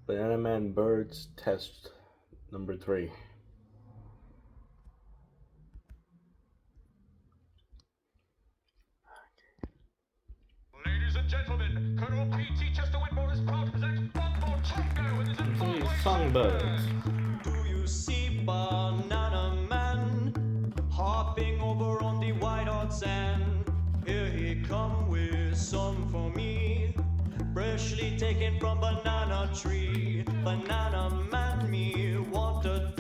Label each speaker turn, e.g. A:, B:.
A: Banana Man Birds Test number 3.
B: Ladies and gentlemen, Colonel P.T. Chester Whitmore is proud to present Bumble Tango with his influential
A: Songbirds.
C: Do you see Banana Man hopping over on the white hot sand? Here he come with some for me, freshly taken from banana tree. Banana Man me want to